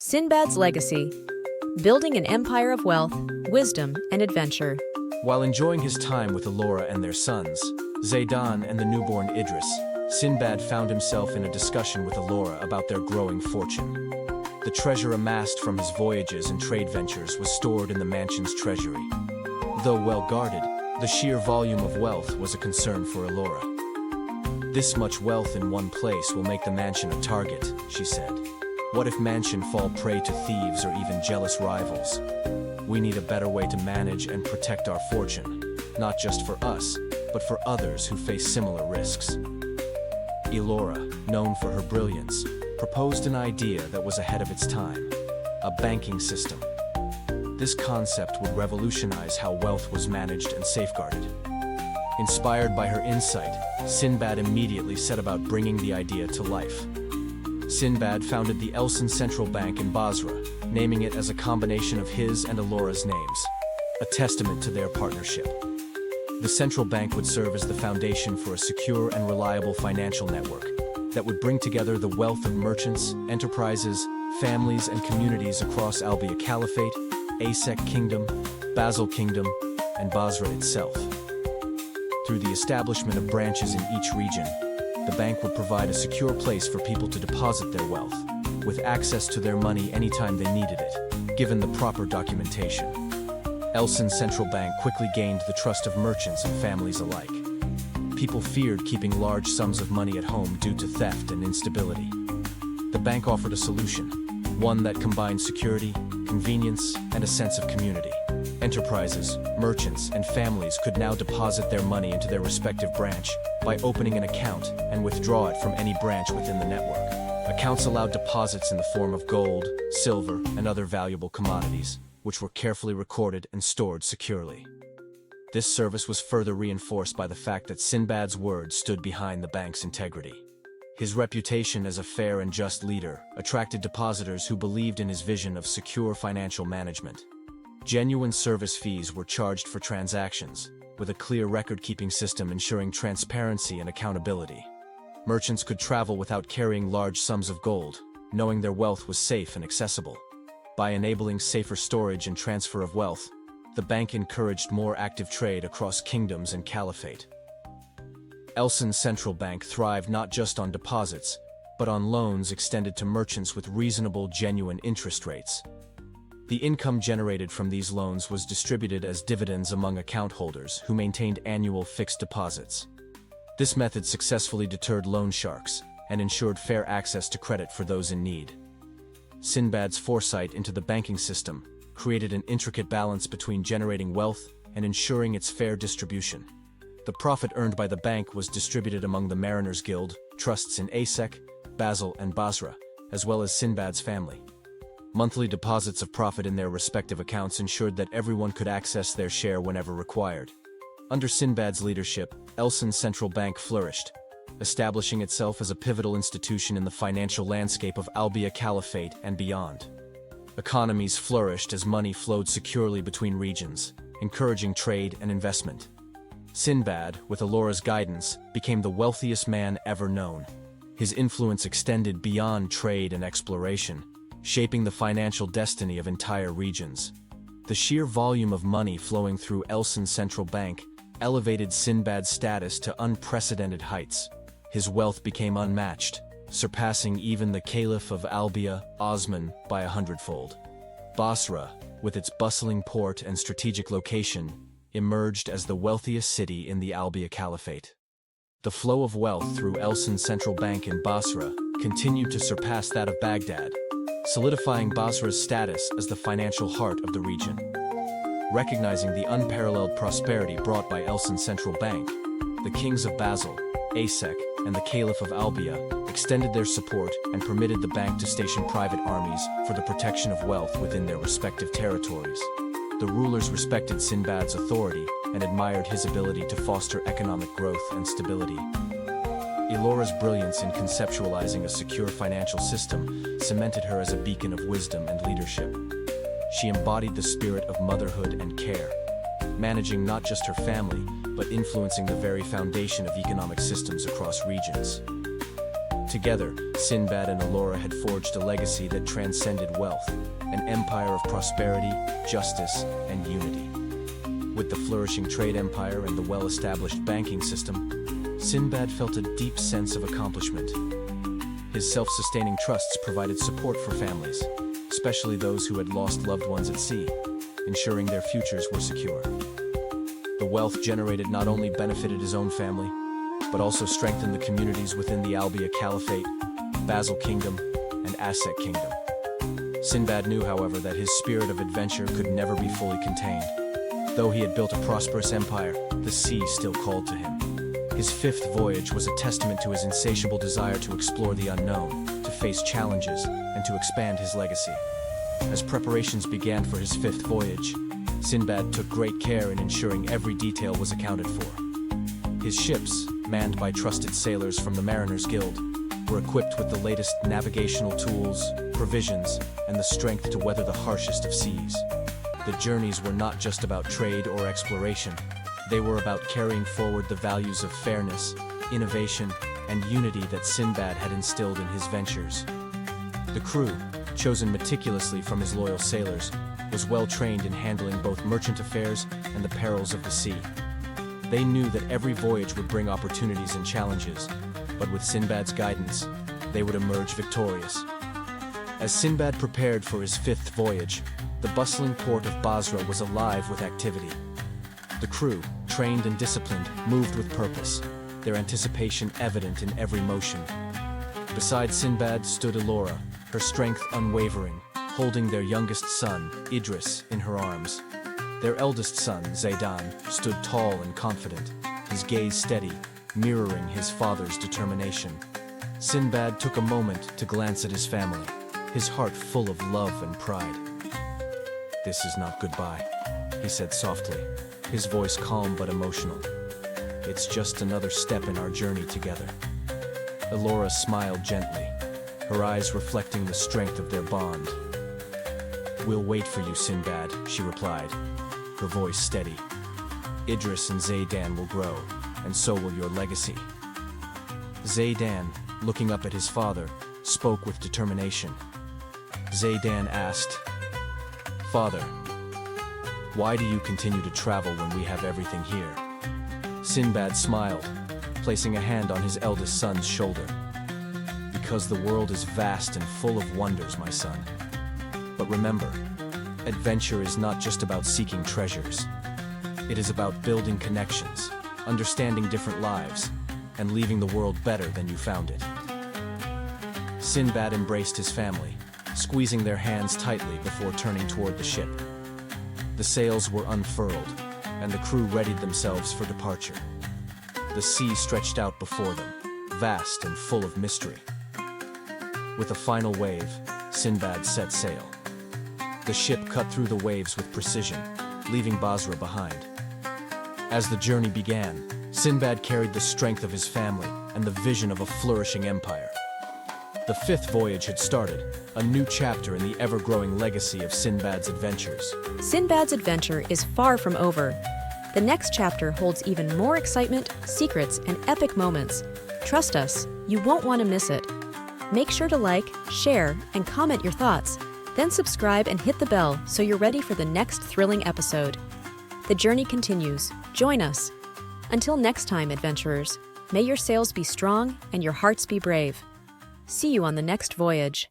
Sinbad's legacy: building an empire of wealth, wisdom, and adventure. While enjoying his time with Elora and their sons, Zaydan and the newborn Idris, Sinbad found himself in a discussion with Elora about their growing fortune. The treasure amassed from his voyages and trade ventures was stored in the mansion's treasury. Though well guarded, the sheer volume of wealth was a concern for Elora. "This much wealth in one place will make the mansion a target," she said. "What if mansion fall prey to thieves or even jealous rivals? We need a better way to manage and protect our fortune, not just for us, but for others who face similar risks." Elora, known for her brilliance, proposed an idea that was ahead of its time: a banking system. This concept would revolutionize how wealth was managed and safeguarded. Inspired by her insight, Sinbad immediately set about bringing the idea to life. Sinbad founded the Elsin Central Bank in Basra, naming it as a combination of his and Elora's names, a testament to their partnership. The central bank would serve as the foundation for a secure and reliable financial network that would bring together the wealth of merchants, enterprises, families, and communities across Albiya Caliphate, Asek Kingdom, Basel Kingdom, and Basra itself. Through the establishment of branches in each region, the bank would provide a secure place for people to deposit their wealth, with access to their money anytime they needed it, given the proper documentation. Elsin Central Bank quickly gained the trust of merchants and families alike. People feared keeping large sums of money at home due to theft and instability. The bank offered a solution, one that combined security, convenience, and a sense of community. Enterprises, merchants, and families could now deposit their money into their respective branch by opening an account and withdraw it from any branch within the network. Accounts allowed deposits in the form of gold, silver, and other valuable commodities, which were carefully recorded and stored securely. This service was further reinforced by the fact that Sinbad's word stood behind the bank's integrity. His reputation as a fair and just leader attracted depositors who believed in his vision of secure financial management. Genuine service fees were charged for transactions, with a clear record-keeping system ensuring transparency and accountability. Merchants could travel without carrying large sums of gold, knowing their wealth was safe and accessible. By enabling safer storage and transfer of wealth, the bank encouraged more active trade across kingdoms and caliphate. Elsin Central Bank thrived not just on deposits, but on loans extended to merchants with reasonable, genuine interest rates. The income generated from these loans was distributed as dividends among account holders who maintained annual fixed deposits. This method successfully deterred loan sharks and ensured fair access to credit for those in need. Sinbad's foresight into the banking system created an intricate balance between generating wealth and ensuring its fair distribution. The profit earned by the bank was distributed among the Mariners Guild, trusts in Asek, Basel, and Basra, as well as Sinbad's family. Monthly deposits of profit in their respective accounts ensured that everyone could access their share whenever required. Under Sinbad's leadership, Elsin Central Bank flourished, establishing itself as a pivotal institution in the financial landscape of Albiya Caliphate and beyond. Economies flourished as money flowed securely between regions, encouraging trade and investment. Sinbad, with Elora's guidance, became the wealthiest man ever known. His influence extended beyond trade and exploration, shaping the financial destiny of entire regions. The sheer volume of money flowing through Elsin Central Bank elevated Sinbad's status to unprecedented heights. His wealth became unmatched, surpassing even the Caliph of Albiya, Osman, by 100-fold. Basra, with its bustling port and strategic location, emerged as the wealthiest city in the Albiya Caliphate. The flow of wealth through Elsin Central Bank in Basra continued to surpass that of Baghdad, solidifying Basra's status as the financial heart of the region. Recognizing the unparalleled prosperity brought by Elsin Central Bank, the kings of Basel, Asek, and the Caliph of Albiya extended their support and permitted the bank to station private armies for the protection of wealth within their respective territories. The rulers respected Sinbad's authority and admired his ability to foster economic growth and stability. Elora's brilliance in conceptualizing a secure financial system cemented her as a beacon of wisdom and leadership. She embodied the spirit of motherhood and care, managing not just her family, but influencing the very foundation of economic systems across regions. Together, Sinbad and Allura had forged a legacy that transcended wealth, an empire of prosperity, justice, and unity. With the flourishing trade empire and the well-established banking system, Sinbad felt a deep sense of accomplishment. His self-sustaining trusts provided support for families, especially those who had lost loved ones at sea, ensuring their futures were secure. The wealth generated not only benefited his own family, but also strengthened the communities within the Albia Caliphate, Basel Kingdom, and Asset Kingdom. Sinbad knew, however, that his spirit of adventure could never be fully contained. Though he had built a prosperous empire, the sea still called to him. His fifth voyage was a testament to his insatiable desire to explore the unknown, to face challenges, and to expand his legacy. As preparations began for his fifth voyage, Sinbad took great care in ensuring every detail was accounted for. His ships, manned by trusted sailors from the Mariners Guild, were equipped with the latest navigational tools, provisions, and the strength to weather the harshest of seas. The journeys were not just about trade or exploration. They were about carrying forward the values of fairness, innovation, and unity that Sinbad had instilled in his ventures. The crew, chosen meticulously from his loyal sailors, was well trained in handling both merchant affairs and the perils of the sea. They knew that every voyage would bring opportunities and challenges, but with Sinbad's guidance, they would emerge victorious. As Sinbad prepared for his fifth voyage, the bustling port of Basra was alive with activity. The crew, trained and disciplined, moved with purpose, their anticipation evident in every motion. Beside Sinbad stood Allura, her strength unwavering, holding their youngest son, Idris, in her arms. Their eldest son, Zaydan, stood tall and confident, his gaze steady, mirroring his father's determination. Sinbad took a moment to glance at his family, his heart full of love and pride. "This is not goodbye," he said softly, his voice calm but emotional. "It's just another step in our journey together." Allura smiled gently, her eyes reflecting the strength of their bond. "We'll wait for you, Sinbad," she replied, her voice steady. "Idris and Zaydan will grow, and so will your legacy." Zaydan, looking up at his father, spoke with determination. Zaydan asked, "Father, why do you continue to travel when we have everything here?" Sinbad smiled, placing a hand on his eldest son's shoulder. "Because the world is vast and full of wonders, my son. But remember, adventure is not just about seeking treasures. It is about building connections, understanding different lives, and leaving the world better than you found it." Sinbad embraced his family, squeezing their hands tightly before turning toward the ship. The sails were unfurled, and the crew readied themselves for departure. The sea stretched out before them, vast and full of mystery. With a final wave, Sinbad set sail. The ship cut through the waves with precision, leaving Basra behind. As the journey began, Sinbad carried the strength of his family and the vision of a flourishing empire. The fifth voyage had started, a new chapter in the ever-growing legacy of Sinbad's adventures. Sinbad's adventure is far from over. The next chapter holds even more excitement, secrets, and epic moments. Trust us, you won't want to miss it. Make sure to like, share, and comment your thoughts. Then subscribe and hit the bell so you're ready for the next thrilling episode. The journey continues. Join us. Until next time, adventurers, may your sails be strong and your hearts be brave. See you on the next voyage.